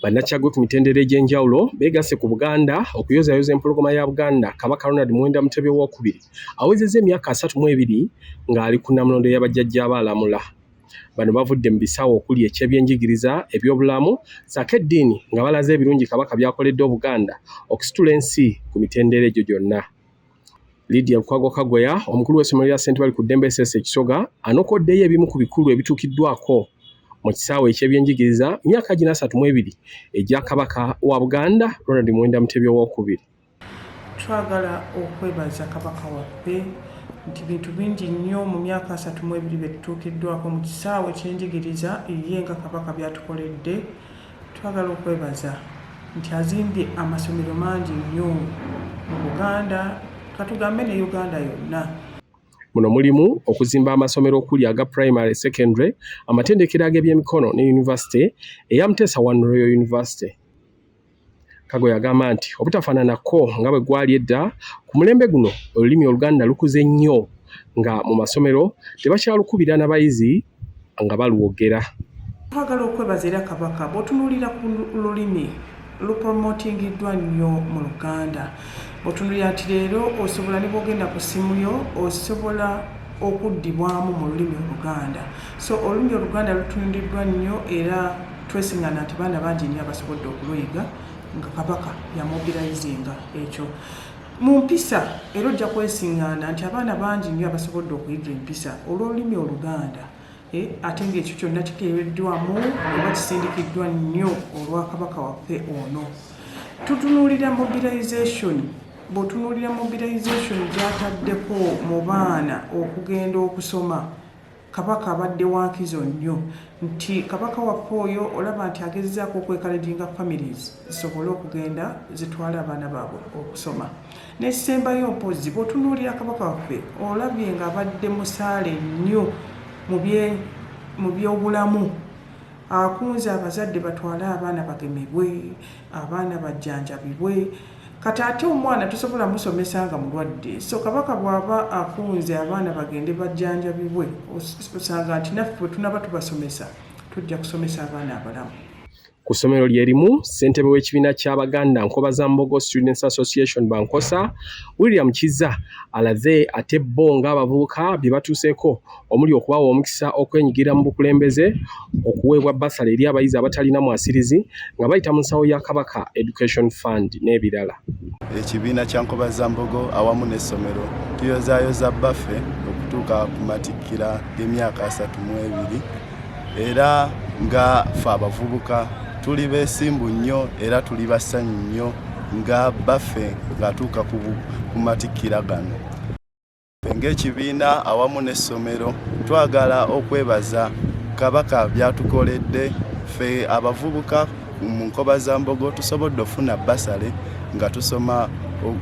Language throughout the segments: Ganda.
Bannakyaggwe ku mitendera egy'enjawulo beegasse ku Buganda okuyozayoza empologoma ya Buganda Kabaka Ronald Muwenda Mutebi II awezezza emyaka 32 ng'ali ku nnamulondo y'abajjajja abalamula. Bano bavudde mu bisaawo okuli eky'ebyenjigiriza, ebyobulamu, ssaako eddiini nga balaze ebirungi Kabaka by'akoledde Obuganda okusitula ensi ku mitendera egyo gyonna. Lydia Lukwago Kagoya, omukulu w'essomero lya St. Bali ku Ddembe SS Kisoga, anokoddeyo ebimu ku bikulu ebituukiddwako mu kisaawe eky'ebyenjigiriza myaka 32 egya Kabaka wa Buganda Ronald Muwenda Mutebi II. Twagala okwebaza Kabaka waffe nti bintu bingi nnyo mu myaka 32 betutuukiddwako mu kisaawe ekyenjigiriza ye nga Kabaka byatukoledde. Twagala okwebaza nti azimbye amasomero mangi nnyo mu Buganda, katugambe ne Uganda yonna. Muno mulimu okuzimba amasomero okuli aga primary, secondary, amatendekero ag'ebyemikono ne university eya Muteesa One Royal University. Kagoya agamba nti obutafaananako nga bwe gwali edda ku mulembe guno olulimi Oluganda lukuze nnyo nga mu masomero tebakyalukubira n'abayizi nga balwogera. Twagala okwebaza era Kabaka bw'otunuulira ku lulimi lupromotingiddwa nnyo mu Luganda. Bw'otunuulira nti leero osobola ne bw'ogenda ku ssimu yo osobola okuddibwamu mu lulimi Oluganda. So olulimi Oluganda lutundiddwa nnyo era twesiŋŋana nti baana bangi nnyo abasobodde okuluyiga nga Kabaka yamobilizinga ekyo. Mu mpisa era ojja kwesiŋŋaana nti abaana bangi nnyo abasobodde okuyiga empisa olw'olulimi Oluganda. Ate ng'ekyo kyonna kikeereddwamu oba kisindikiddwa nnyo olwa Kabaka waffe ono. Tutunuulira mobilization. Bw'otunuulira mobilization gy'ataddeko mu baana okugenda okusoma, Kabaka abadde wa nkizo nnyo nti Kabaka waffe oyo olaba nti agezezzaako okwekalejinga families zisobole okugenda zitwala abaana baabwe okusoma. N'ekisembayo mpozzi bw'otunuulira Kabaka waffe olabye ng'abadde musaale nnyo mu byobulamu. Akunze abazadde batwale abaana bagemebwe, abaana bajjanjabibwe. Kati ate omwana tusobola musomesa nga mulwadde. So Kabaka bw'aba akunze abaana bagende bajjanjabibwe, osanga nti naffe bwe tunaba tubasomesa tujja kusomesa abaana abalamu. Ku ssomero lyerimu ssentebe w'ekibiina ky'Abaganda Nkobazambogo Students Association Bankosa William Kiza alaze ate bo ng'abavubuka bye batuuseeko omuli okubawa omukisa okwenyigira mu bukulembeze, okuweebwa basale eri abayizi abatalina mwasirizi nga bayita mu nsawo ya Kabaka Education Fund n'ebirala. Ekibiina kya Nkobazambogo awamu n'essomero tuyozaayoza baffe okutuuka ku matikkira g'emyaka 32 era nga ffe abavubuka tuli beesimbu nnyo era tuli basanyu nnyo nga baffe ng'atuuka ku matikkira gano. Ng'ekibiina awamu n'essomero twagala okwebaza Kabaka byatukoledde. Ffe abavubuka mu Nkobazambogo tusobodde ofuna basale nga tusoma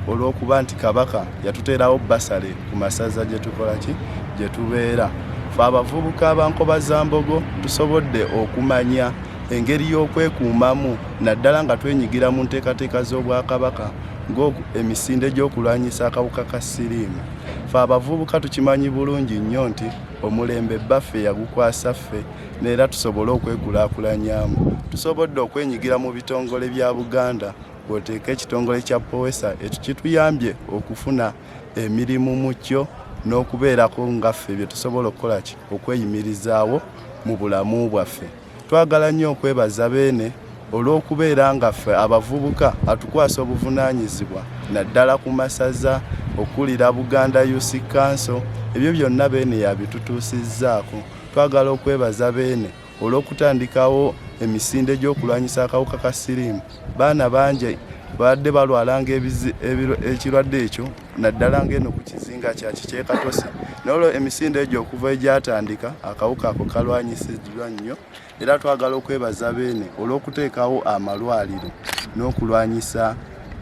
olw'okuba nti Kabaka yatuteerawo basale ku masaza gye tubeera. Ffe abavubuka ba Nkobazambogo tusobodde okumanya engeri y'okwekuumamu naddala nga twenyigira mu nteekateeka z'Obwakabaka ng'emisinde gy'okulwanyisa akawuka ka siriimu. Ffe abavubuka tukimanyi bulungi nnyo nti omulembe baffe yagukwasa ffe n'era tusobole okwekulaakulanyamu. Tusobodde okwenyigira mu bitongole bya Buganda, bw'oteeka ekitongole kya POESA ekyo kituyambye okufuna emirimu mu kyo n'okubeerako nga ffe bye tusobola okukola ki okweyimirizaawo mu bulamu bwaffe. Twagala nnyo okwebaza beene olw'okubeera nga ffe abavubuka atukwasa obuvunaanyizibwa naddala ku masaza okulira Buganda Youth Council. Ebyo byonna beene yabitutuusizzaako. Twagala okwebaza beene olw'okutandikawo emisinde gy'okulwanyisa akawuka ka siriimu. Baana bangi badde balwalanga ekirwadde ekyo naddala ng'eno ku kizinga ky'e Katosi. N'olwo emisinde egyo okuva egyatandika akawuka ako kalwanyisiddwa nnyo era twagala okwebaza beene olw'okuteekawo amalwaliro n'okulwanyisa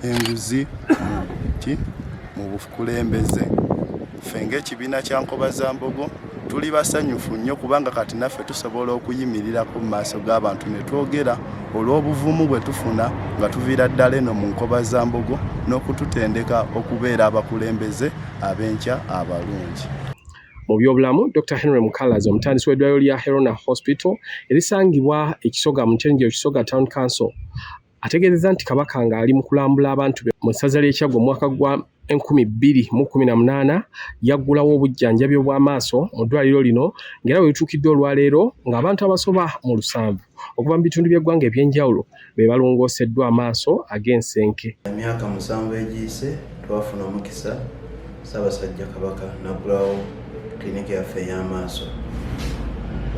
enguzi mu bukulembeze. Ffe ng'ekibiina kya Nkobazambogo tuli basanyufu nnyo kubanga kati naffe tusobola okuyimirirako mu maaso g'abantu ne twogera olw'obuvumu bwe tufuna nga tuviira ddala eno mu Nkobazambogo n'okututendeka okubeera abakulembeze ab'enkya abalungi. Mu byobulamu, Dr. Henry Mukalazi omutandisi w'eddwaliro lya Herona Hospital erisangibwa ekisoga mu Kyenjo Kisoga Town Council ategeezezza nti Kabaka ng'ali mu kulambula abantu be mu ssaza ly'e Kyaggwe mu mwaka gwa 2018 yaggulawo obujjanjabi obw'amaaso mu ddwaliro lino ng'era bwe lituukidde olwaleero ng'abantu abasoba mu 700 okuva mu bitundu by'eggwanga eby'enjawulo be balongooseddwa amaaso ag'ensenke. Emyaka 7 egiyise twafuna omukisa Ssaabasajja Kabaka n'aggulawo kliniki yaffe ey'amaaso.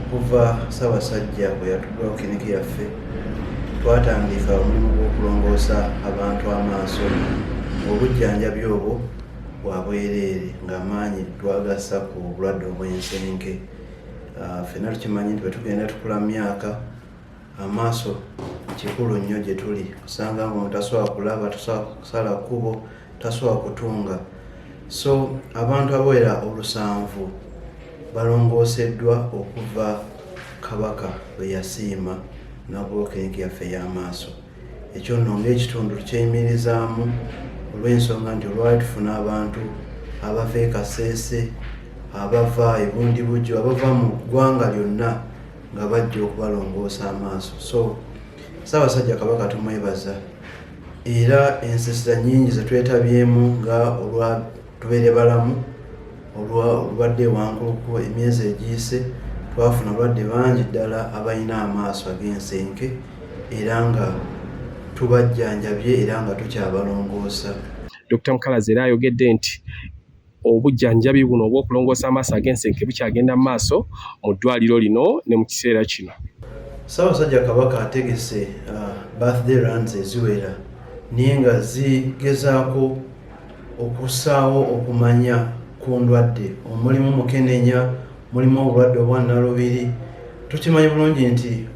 Okuva Ssaabasajja bwe yatuggulawo kliniki yaffe twatandika omulimu gw'okulongoosa abantu amaaso. Obujjanjabi obwo bwa bwereere ng'amaanyi twagassa ku bulwadde obw'ensenke. Ffenna tukimanyi nti bwe tugenda tukula myaka amaaso kikulu nnyo gye tuli. Osanga ng'omuntu tasobola kulaba, tasobola kusala kkubo, tasobola kutunga. So abantu abawera 700 balongooseddwa okuva Kabaka bwe yasiima n'aggulawo kliniki yaffe ey'amaaso. Ekyo nno ng'ekitundu tukyeyimirizaamu olw'ensonga nti olwali tufuna abantu abava e Kasese, abava e Bundibujjo, abava mu ggwanga lyonna nga bajja okubalongoosa amaaso. So Ssaabasajja Kabaka tumwebaza era ensisira nnyingi ze twetabyemu nga olwa tubeere balamu olwadde wankuluko emyezi egiyise twafuna abalwadde bangi ddala abalina amaaso ag'ensenke era nga tubajjanjabye era nga tukyabalongoosa. Dr. Mukalazi era ayogedde nti obujjanjabi buno obw'okulongoosa amaaso ag'ensenke bukyagenda mu maaso mu ddwaliro lino ne mu kiseera kino. Ssaabasajja Kabaka ategese birthday runs eziwera naye nga zigezaako okussaawo okumanya ku ndwadde. Omulimu Mukenenya, mulimu obulwadde obwa Nalubiri. Tukimanyi bulungi nti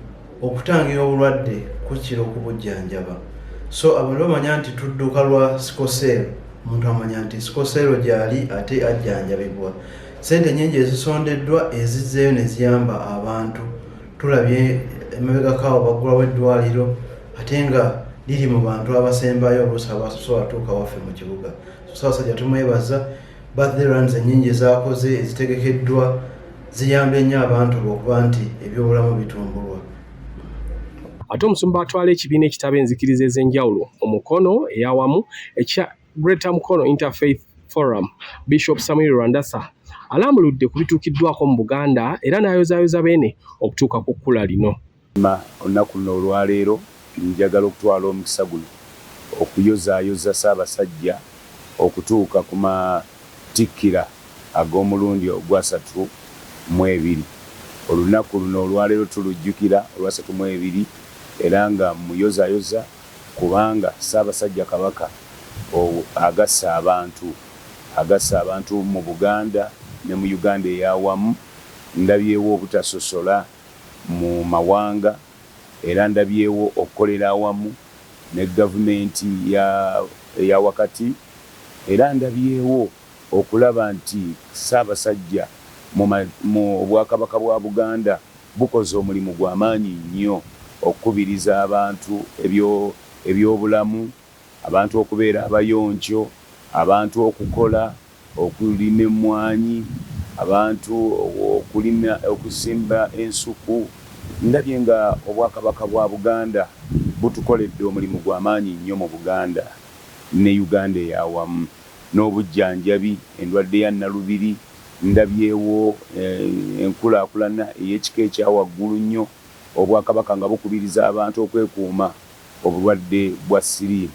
okutangira obulwadde kukira okubujjanjaba. So abantu bamanya nti tudduka lwa sikosero, omuntu amanya nti sikosero gyali ate ajjanjabibwa. Ssente nnyingi ezisondeddwa ezizzeeyo ne ziyamba abantu. Tulabye emabegakaawo baggulawo eddwaliro ate nga liri mu bantu abasembayo oluusi abasobola tuuka waffe mu kibuga. Ssaabasajja tumwebaza. Birthday runs ennyingi ezaakoze ezitegekeddwa ziyambye nnyo abantu olw'okuba nti ebyobulamu bitumbulwa. Ate omusumba atwala ekibiina ekitaba enzikiriza ez'enjawulo omukono eyawamu ekya Greater Mukono Interfaith Forum, Bishop Samuel Rwandasa alambuludde ku bituukiddwako mu Buganda era n'ayozaayoza beene okutuuka ku kkula lino. Olunaku luno olwaleero njagala okutwala omukisa guno okuyozaayoza Ssaabasajja okutuuka ku matikkira ag'omulundi ogwa 32. Olunaku luno olwaleero tulujjukira olwa 32 era nga muyozaayoza kubanga Ssaabasajja Kabaka agassa abantu mu Buganda ne mu Uganda ey'awamu. Ndabyewo obutasosola mu mawanga era ndabyewo okukolera awamu ne gavumenti ya wakati era ndabyewo okulaba nti Ssaabasajja mu Bwakabaka bwa Buganda bukoze omulimu gw'amaanyi nnyo okukubiriza abantu ebyobulamu, abantu okubeera abayonjo, abantu okukola, okulima emmwanyi, abantu okusimba ensuku. Ndabye nga Obwakabaka bwa Buganda butukoledde omulimu gw'amaanyi nnyo mu Buganda ne Uganda ey'awamu. N'obujjanjabi, endwadde ya Nalubiri, ndabyewo enkulaakulana ey'ekika ekya waggulu nnyo, Obwakabaka nga bukubiriza abantu okwekuuma obulwadde bwa siriimu.